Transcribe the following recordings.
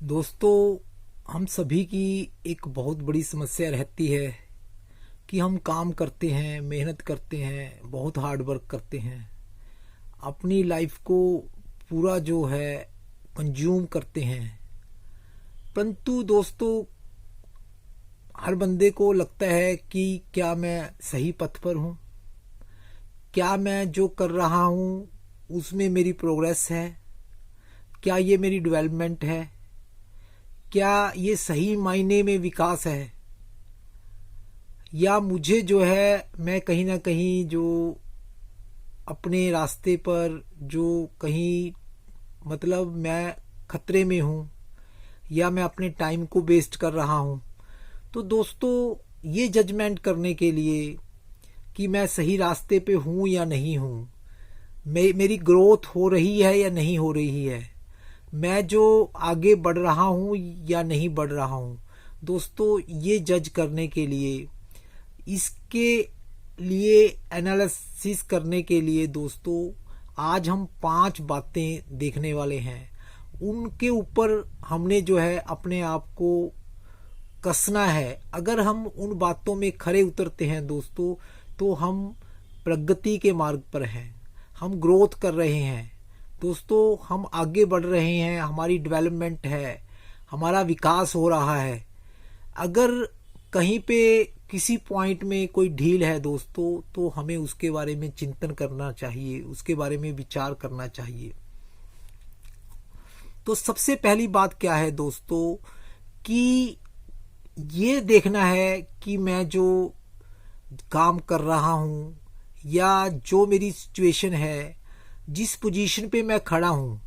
दोस्तों, हम सभी की एक बहुत बड़ी समस्या रहती है कि हम काम करते हैं, मेहनत करते हैं, बहुत हार्ड वर्क करते हैं, अपनी लाइफ को पूरा जो है कंज्यूम करते हैं। परंतु दोस्तों, हर बंदे को लगता है कि क्या मैं सही पथ पर हूँ, क्या मैं जो कर रहा हूँ उसमें मेरी प्रोग्रेस है, क्या ये मेरी डेवलपमेंट है, क्या ये सही मायने में विकास है, या मुझे जो है मैं कहीं ना कहीं जो अपने रास्ते पर जो कहीं मतलब मैं खतरे में हूँ, या मैं अपने टाइम को वेस्ट कर रहा हूँ। तो दोस्तों, ये जजमेंट करने के लिए कि मैं सही रास्ते पे हूँ या नहीं हूँ, मेरी ग्रोथ हो रही है या नहीं हो रही है, मैं जो आगे बढ़ रहा हूँ या नहीं बढ़ रहा हूँ, दोस्तों ये जज करने के लिए, इसके लिए एनालिसिस करने के लिए दोस्तों आज हम 5 बातें देखने वाले हैं। उनके ऊपर हमने जो है अपने आप को कसना है। अगर हम उन बातों में खरे उतरते हैं दोस्तों, तो हम प्रगति के मार्ग पर हैं, हम ग्रोथ कर रहे हैं दोस्तों, हम आगे बढ़ रहे हैं, हमारी डेवलपमेंट है, हमारा विकास हो रहा है। अगर कहीं पे किसी पॉइंट में कोई ढील है दोस्तों, तो हमें उसके बारे में चिंतन करना चाहिए, उसके बारे में विचार करना चाहिए। तो सबसे पहली बात क्या है दोस्तों, कि ये देखना है कि मैं जो काम कर रहा हूँ या जो मेरी सिचुएशन है, जिस पोजीशन पे मैं खड़ा हूँ,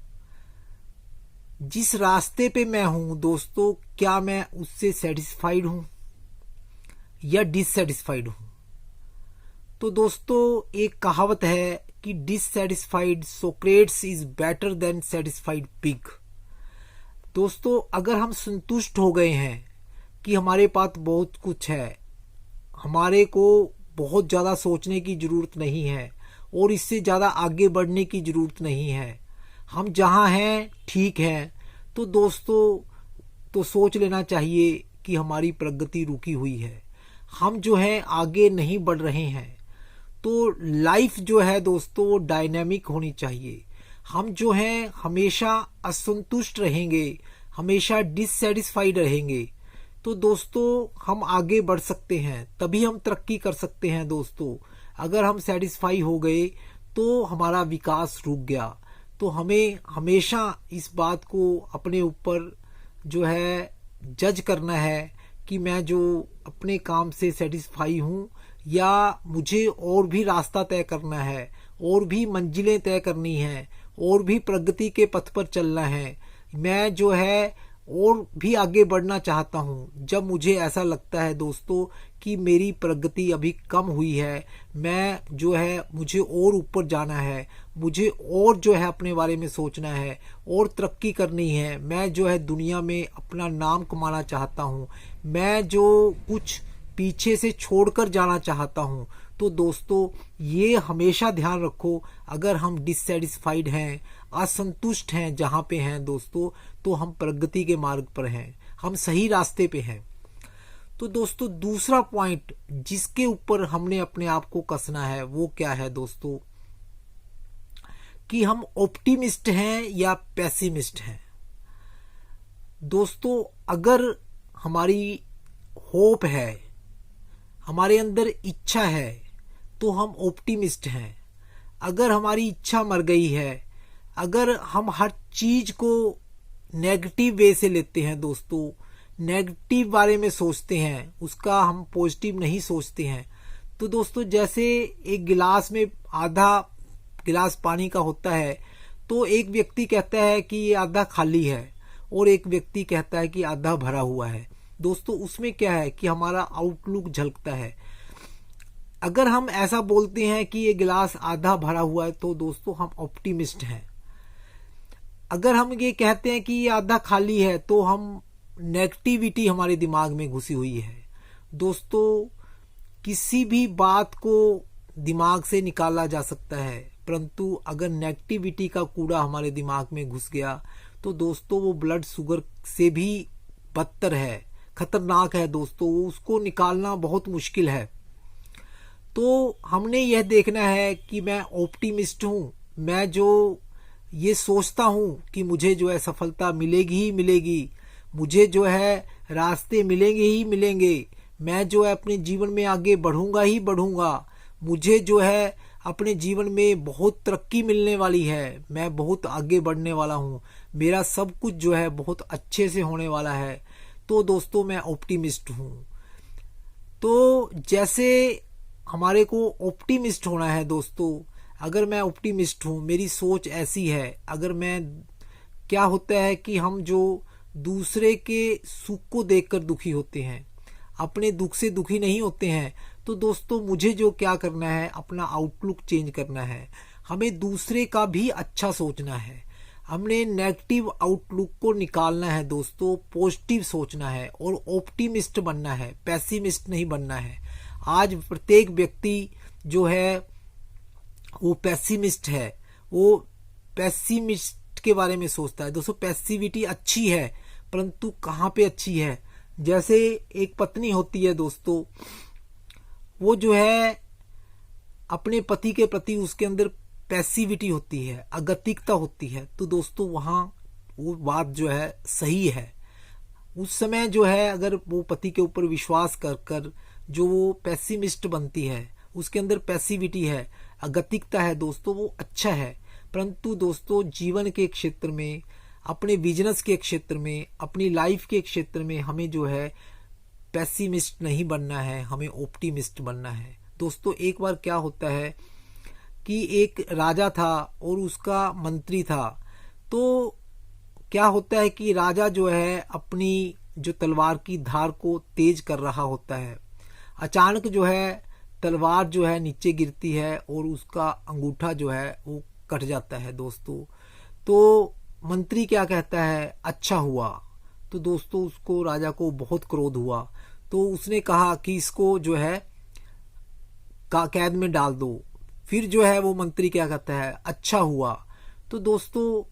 जिस रास्ते पे मैं हूँ दोस्तों, क्या मैं उससे सेटिस्फाइड हूँ या डिससेटिस्फाइड हूँ। तो दोस्तों, एक कहावत है कि dissatisfied Socrates is better than satisfied pig. दोस्तों, अगर हम संतुष्ट हो गए हैं कि हमारे पास बहुत कुछ है, हमारे को बहुत ज़्यादा सोचने की ज़रूरत नहीं है और इससे ज़्यादा आगे बढ़ने की ज़रूरत नहीं है, हम जहाँ हैं ठीक हैं, तो दोस्तों तो सोच लेना चाहिए कि हमारी प्रगति रुकी हुई है, हम जो है आगे नहीं बढ़ रहे हैं। तो लाइफ जो है दोस्तों वो डायनामिक होनी चाहिए। हम जो हैं हमेशा असंतुष्ट रहेंगे, हमेशा डिससेटिस्फाइड रहेंगे, तो दोस्तों हम आगे बढ़ सकते हैं, तभी हम तरक्की कर सकते हैं दोस्तों। अगर हम सेटिस्फाई हो गए तो हमारा विकास रुक गया। तो हमें हमेशा इस बात को अपने ऊपर जो है जज करना है कि मैं जो अपने काम से सेटिस्फाई हूँ, या मुझे और भी रास्ता तय करना है, और भी मंजिलें तय करनी हैं, और भी प्रगति के पथ पर चलना है। मैं जो है और भी आगे बढ़ना चाहता हूँ। जब मुझे ऐसा लगता है दोस्तों कि मेरी प्रगति अभी कम हुई है, मैं जो है मुझे और ऊपर जाना है, मुझे और जो है अपने बारे में सोचना है और तरक्की करनी है, मैं जो है दुनिया में अपना नाम कमाना चाहता हूँ, मैं जो कुछ पीछे से छोड़कर जाना चाहता हूँ, तो दोस्तों ये हमेशा ध्यान रखो, अगर हम डिससेटिस्फाइड हैं, असंतुष्ट हैं जहाँ पे हैं दोस्तों, तो हम प्रगति के मार्ग पर हैं, हम सही रास्ते पे हैं। तो दोस्तों दूसरा पॉइंट जिसके ऊपर हमने अपने आप को कसना है वो क्या है दोस्तों, कि हम ऑप्टिमिस्ट हैं या पेसिमिस्ट हैं। दोस्तों, अगर हमारी होप है, हमारे अंदर इच्छा है, तो हम ऑप्टिमिस्ट हैं। अगर हमारी इच्छा मर गई है, अगर हम हर चीज को नेगेटिव वे से लेते हैं दोस्तों, नेगेटिव बारे में सोचते हैं, उसका हम पॉजिटिव नहीं सोचते हैं, तो दोस्तों जैसे एक गिलास में आधा गिलास पानी का होता है, तो एक व्यक्ति कहता है कि ये आधा खाली है और एक व्यक्ति कहता है कि आधा भरा हुआ है। दोस्तों उसमें क्या है कि हमारा आउटलुक झलकता है। अगर हम ऐसा बोलते हैं कि ये गिलास आधा भरा हुआ है, तो दोस्तों हम ऑप्टिमिस्ट हैं। अगर हम ये कहते हैं कि ये आधा खाली है, तो हम नेगेटिविटी हमारे दिमाग में घुसी हुई है। दोस्तों किसी भी बात को दिमाग से निकाला जा सकता है, परंतु अगर नेगेटिविटी का कूड़ा हमारे दिमाग में घुस गया तो दोस्तों वो ब्लड शुगर से भी बदतर है, खतरनाक है दोस्तों, उसको निकालना बहुत मुश्किल है। तो हमने यह देखना है कि मैं ऑप्टिमिस्ट हूँ, मैं जो ये सोचता हूँ कि मुझे जो है सफलता मिलेगी ही मिलेगी, मुझे जो है रास्ते मिलेंगे ही मिलेंगे, मैं जो है अपने जीवन में आगे बढ़ूंगा ही बढ़ूंगा, मुझे जो है अपने जीवन में बहुत तरक्की मिलने वाली है, मैं बहुत आगे बढ़ने वाला हूँ, मेरा सब कुछ जो है बहुत अच्छे से होने वाला है। तो दोस्तों मैं ऑप्टिमिस्ट हूँ। तो जैसे हमारे को ऑप्टिमिस्ट होना है दोस्तों, अगर मैं ऑप्टिमिस्ट हूँ, मेरी सोच ऐसी है, अगर मैं, क्या होता है कि हम जो दूसरे के सुख को देखकर दुखी होते हैं, अपने दुख से दुखी नहीं होते हैं, तो दोस्तों मुझे जो क्या करना है, अपना आउटलुक चेंज करना है, हमें दूसरे का भी अच्छा सोचना है, हमने नेगेटिव आउटलुक को निकालना है दोस्तों, पॉजिटिव सोचना है और ऑप्टिमिस्ट बनना है, पैसिमिस्ट नहीं बनना है। आज प्रत्येक व्यक्ति जो है वो पैसिमिस्ट है, वो पैसिमिस्ट के बारे में सोचता है। दोस्तों पैसिविटी अच्छी है, परंतु कहाँ पे अच्छी है, जैसे एक पत्नी होती है दोस्तों, वो जो है अपने पति के प्रति उसके अंदर पैसिविटी होती है, अगतिकता होती है, तो दोस्तों वहाँ वो बात जो है सही है। उस समय जो है अगर वो पति के ऊपर विश्वास कर कर जो वो पैसिमिस्ट बनती है, उसके अंदर पैसिविटी है, अगतिकता है दोस्तों, वो अच्छा है। परंतु दोस्तों जीवन के क्षेत्र में, अपने बिजनेस के क्षेत्र में, अपनी लाइफ के क्षेत्र में हमें जो है पैसिमिस्ट नहीं बनना है, हमें ऑप्टिमिस्ट बनना है। दोस्तों एक बार क्या होता है कि एक राजा था और उसका मंत्री था। तो क्या होता है कि राजा जो है अपनी जो तलवार की धार को तेज कर रहा होता है, अचानक जो है तलवार जो है नीचे गिरती है और उसका अंगूठा जो है वो कट जाता है दोस्तों। तो मंत्री क्या कहता है, अच्छा हुआ। तो दोस्तों उसको, राजा को बहुत क्रोध हुआ, तो उसने कहा कि इसको जो है कैद में डाल दो। फिर जो है वो मंत्री क्या कहता है, अच्छा हुआ। तो दोस्तों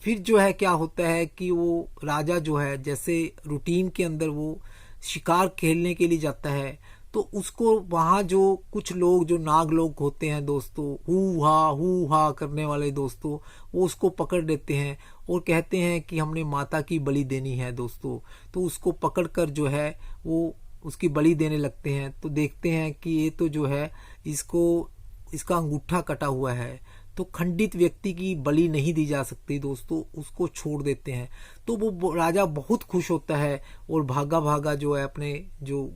फिर जो है क्या होता है कि वो राजा जो है जैसे रूटीन के अंदर वो शिकार खेलने के लिए जाता है, तो उसको वहाँ जो कुछ लोग जो नाग लोग होते हैं दोस्तों, हू हा करने वाले दोस्तों, वो उसको पकड़ लेते हैं और कहते हैं कि हमने माता की बलि देनी है दोस्तों। तो उसको पकड़ कर जो है वो उसकी बलि देने लगते हैं। तो देखते हैं कि ये तो जो है इसका अंगूठा कटा हुआ है, तो खंडित व्यक्ति की बलि नहीं दी जा सकती दोस्तों, उसको छोड़ देते हैं। तो वो राजा बहुत खुश होता है और भागा भागा जो है अपने जो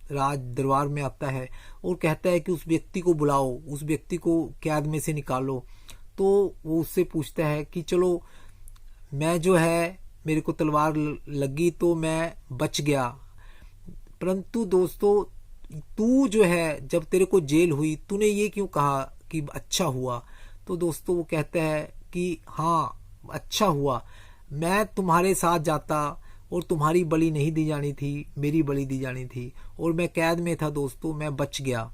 राज दरबार में आता है और कहता है कि उस व्यक्ति को बुलाओ, उस व्यक्ति को कैद में से निकालो। तो वो उससे पूछता है कि चलो मैं जो है, मेरे को तलवार लगी तो मैं बच गया, परंतु दोस्तों तू जो है जब तेरे को जेल हुई तूने ये क्यों कहा कि अच्छा हुआ। तो दोस्तों वो कहता है कि हाँ अच्छा हुआ, मैं तुम्हारे साथ जाता और तुम्हारी बलि नहीं दी जानी थी, मेरी बलि दी जानी थी, और मैं कैद में था दोस्तों, मैं बच गया।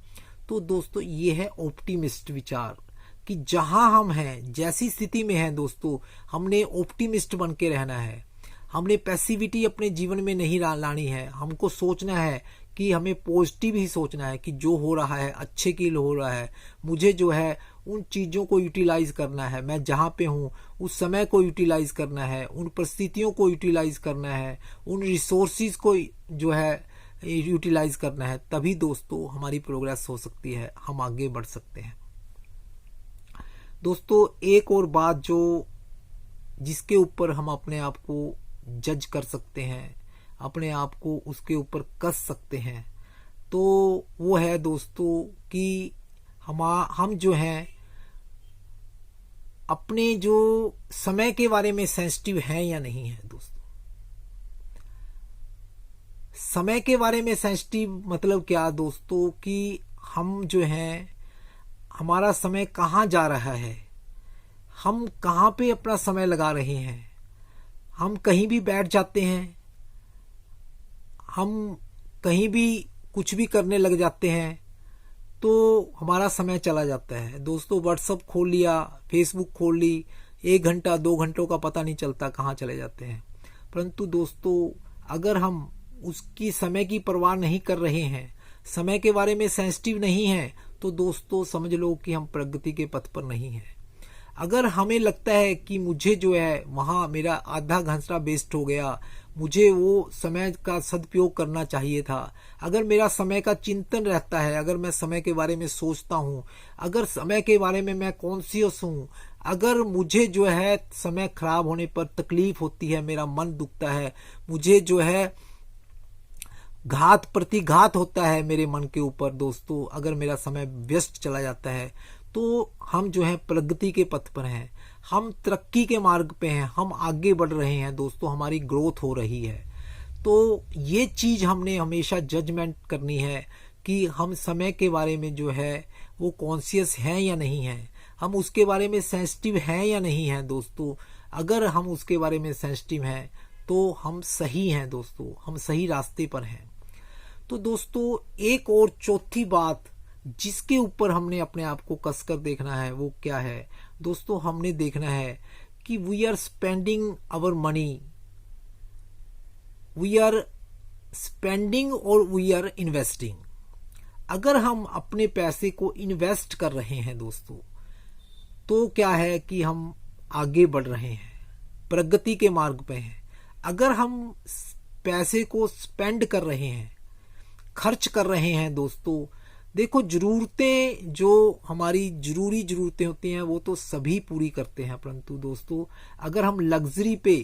तो दोस्तों ये है ऑप्टिमिस्ट विचार कि जहां हम हैं, जैसी स्थिति में हैं दोस्तों, हमने ऑप्टिमिस्ट बन के रहना है, हमने पैसिविटी अपने जीवन में नहीं लानी है। हमको सोचना है कि हमें पॉजिटिव ही सोचना है कि जो हो रहा है अच्छे के लिए हो रहा है, मुझे जो है उन चीज़ों को यूटिलाइज करना है, मैं जहाँ पे हूँ उस समय को यूटिलाइज करना है, उन परिस्थितियों को यूटिलाइज करना है, उन रिसोर्सिस को जो है यूटिलाइज करना है। तभी दोस्तों हमारी प्रोग्रेस हो सकती है, हम आगे बढ़ सकते हैं। दोस्तों एक और बात जो जिसके ऊपर हम अपने आप को जज कर सकते हैं, अपने आप को उसके ऊपर कस सकते हैं, तो वो है दोस्तों कि हम जो हैं अपने जो समय के बारे में सेंसिटिव हैं या नहीं है। दोस्तों समय के बारे में सेंसिटिव मतलब क्या दोस्तों, कि हम जो हैं हमारा समय कहाँ जा रहा है, हम कहाँ पे अपना समय लगा रहे हैं। हम कहीं भी बैठ जाते हैं, हम कहीं भी कुछ भी करने लग जाते हैं, तो हमारा समय चला जाता है। दोस्तों व्हाट्सएप खोल लिया, फेसबुक खोल ली, 1 घंटा 2 घंटों का पता नहीं चलता कहाँ चले जाते हैं। परंतु दोस्तों अगर हम उसकी समय की परवाह नहीं कर रहे हैं, समय के बारे में सेंसिटिव नहीं है, तो दोस्तों समझ लो कि हम प्रगति के पथ पर नहीं हैं। अगर हमें लगता है कि मुझे जो है वहाँ मेरा आधा घंटा वेस्ट हो गया, मुझे वो समय का सदुपयोग करना चाहिए था, अगर मेरा समय का चिंतन रहता है, अगर मैं समय के बारे में सोचता हूँ, अगर समय के बारे में मैं कॉन्शियस हूँ, अगर मुझे जो है समय खराब होने पर तकलीफ होती है, मेरा मन दुखता है, मुझे जो है घात प्रतिघात होता है मेरे मन के ऊपर दोस्तों, अगर मेरा समय व्यस्त चला जाता है, तो हम जो है प्रगति के पथ पर हैं, हम तरक्की के मार्ग पे हैं, हम आगे बढ़ रहे हैं दोस्तों, हमारी ग्रोथ हो रही है। तो ये चीज हमने हमेशा जजमेंट करनी है कि हम समय के बारे में जो है वो कॉन्शियस हैं या नहीं हैं, हम उसके बारे में सेंसिटिव हैं या नहीं हैं दोस्तों। अगर हम उसके बारे में सेंसिटिव हैं तो हम सही हैं दोस्तों, हम सही रास्ते पर हैं। तो दोस्तों एक और चौथी बात जिसके ऊपर हमने अपने आप को कसकर देखना है वो क्या है दोस्तों, हमने देखना है कि we are spending our money, we are spending और वी आर इन्वेस्टिंग। अगर हम अपने पैसे को इन्वेस्ट कर रहे हैं दोस्तों, तो क्या है कि हम आगे बढ़ रहे हैं, प्रगति के मार्ग पे हैं। अगर हम पैसे को स्पेंड कर रहे हैं, खर्च कर रहे हैं दोस्तों, देखो जरूरतें जो हमारी जरूरी जरूरतें होती हैं वो तो सभी पूरी करते हैं, परंतु दोस्तों अगर हम लग्जरी पे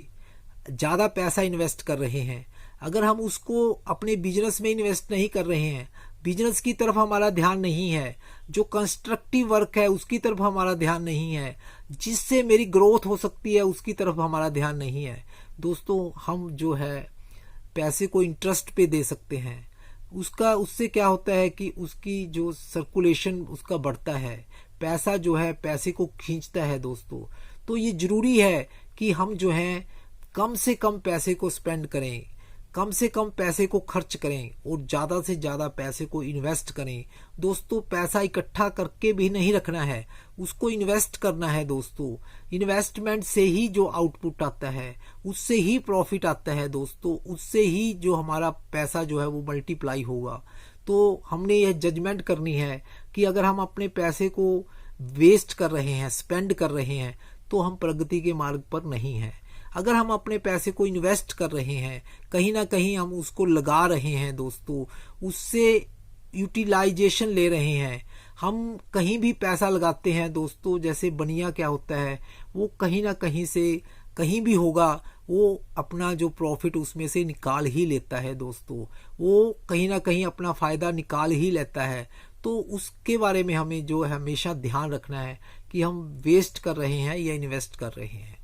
ज़्यादा पैसा इन्वेस्ट कर रहे हैं, अगर हम उसको अपने बिजनेस में इन्वेस्ट नहीं कर रहे हैं, बिजनेस की तरफ हमारा ध्यान नहीं है, जो कंस्ट्रक्टिव वर्क है उसकी तरफ हमारा ध्यान नहीं है, जिससे मेरी ग्रोथ हो सकती है उसकी तरफ हमारा ध्यान नहीं है दोस्तों, हम जो है पैसे को इंटरेस्ट पे दे सकते हैं। उससे क्या होता है कि उसकी जो सर्कुलेशन उसका बढ़ता है, पैसा जो है पैसे को खींचता है दोस्तों। तो ये जरूरी है कि हम जो है कम से कम पैसे को स्पेंड करें, कम से कम पैसे को खर्च करें और ज़्यादा से ज़्यादा पैसे को इन्वेस्ट करें दोस्तों। पैसा इकट्ठा करके भी नहीं रखना है, उसको इन्वेस्ट करना है दोस्तों। इन्वेस्टमेंट से ही जो आउटपुट आता है, उससे ही प्रॉफिट आता है दोस्तों, उससे ही जो हमारा पैसा जो है वो मल्टीप्लाई होगा। तो हमने यह जजमेंट करनी है कि अगर हम अपने पैसे को वेस्ट कर रहे हैं, स्पेंड कर रहे हैं, तो हम प्रगति के मार्ग पर नहीं हैं। अगर हम अपने पैसे को इन्वेस्ट कर रहे हैं, कहीं ना कहीं हम उसको लगा रहे हैं दोस्तों, उससे यूटिलाइजेशन ले रहे हैं, हम कहीं भी पैसा लगाते हैं दोस्तों, जैसे बनिया क्या होता है वो कहीं ना कहीं से कहीं भी होगा, वो अपना जो प्रॉफिट उसमें से निकाल ही लेता है दोस्तों, वो कहीं ना कहीं अपना फायदा निकाल ही लेता है। तो उसके बारे में हमें जो है हमेशा ध्यान रखना है कि हम वेस्ट कर रहे हैं या इन्वेस्ट कर रहे हैं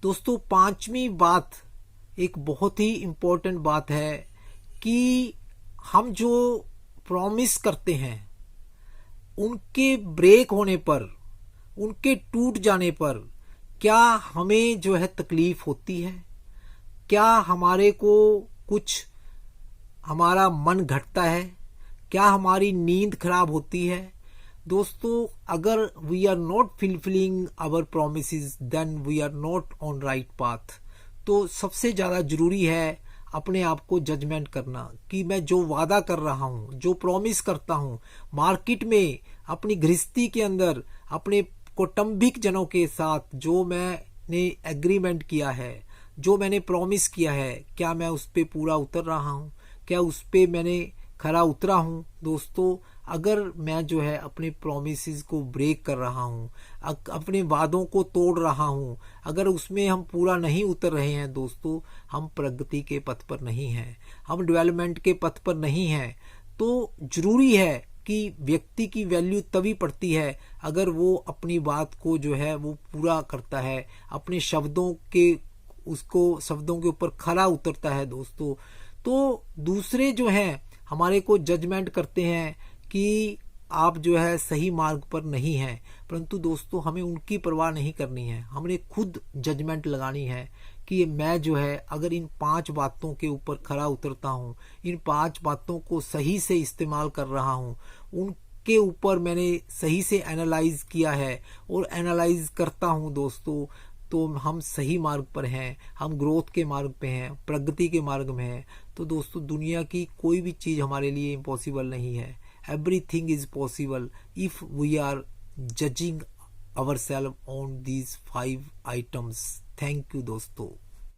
दोस्तों। पांचवी बात एक बहुत ही इम्पोर्टेंट बात है कि हम जो प्रॉमिस करते हैं उनके ब्रेक होने पर, उनके टूट जाने पर क्या हमें जो है तकलीफ होती है, क्या हमारे को कुछ हमारा मन घटता है, क्या हमारी नींद खराब होती है दोस्तों। अगर we are not fulfilling our promises then we are not on right path. तो सबसे ज़्यादा जरूरी है अपने आप को जजमेंट करना कि मैं जो वादा कर रहा हूँ, जो प्रॉमिस करता हूँ मार्केट में, अपनी गृहस्थी के अंदर, अपने कौटुंबिक जनों के साथ जो मैंने एग्रीमेंट किया है, जो मैंने प्रॉमिस किया है, क्या मैं उस पर पूरा उतर रहा हूँ, क्या उस पर मैंने खरा उतरा हूँ दोस्तों। अगर मैं जो है अपने प्रोमिसेस को ब्रेक कर रहा हूँ, अपने वादों को तोड़ रहा हूँ, अगर उसमें हम पूरा नहीं उतर रहे हैं दोस्तों, हम प्रगति के पथ पर नहीं हैं, हम डेवलपमेंट के पथ पर नहीं हैं। तो जरूरी है कि व्यक्ति की वैल्यू तभी पड़ती है अगर वो अपनी बात को जो है वो पूरा करता है, अपने शब्दों के ऊपर खरा उतरता है दोस्तों। तो दूसरे जो हैं हमारे को जजमेंट करते हैं कि आप जो है सही मार्ग पर नहीं हैं, परंतु दोस्तों हमें उनकी परवाह नहीं करनी है, हमने खुद जजमेंट लगानी है कि मैं जो है अगर इन 5 बातों के ऊपर खरा उतरता हूँ, इन 5 बातों को सही से इस्तेमाल कर रहा हूँ, के ऊपर मैंने सही से एनालाइज किया है और एनालाइज करता हूँ दोस्तों, तो हम सही मार्ग पर हैं, हम ग्रोथ के मार्ग पे हैं, प्रगति के मार्ग में हैं। तो दोस्तों दुनिया की कोई भी चीज़ हमारे लिए इम्पॉसिबल नहीं है। Everything is possible if we are judging ourselves on these 5 items. Thank you दोस्तों।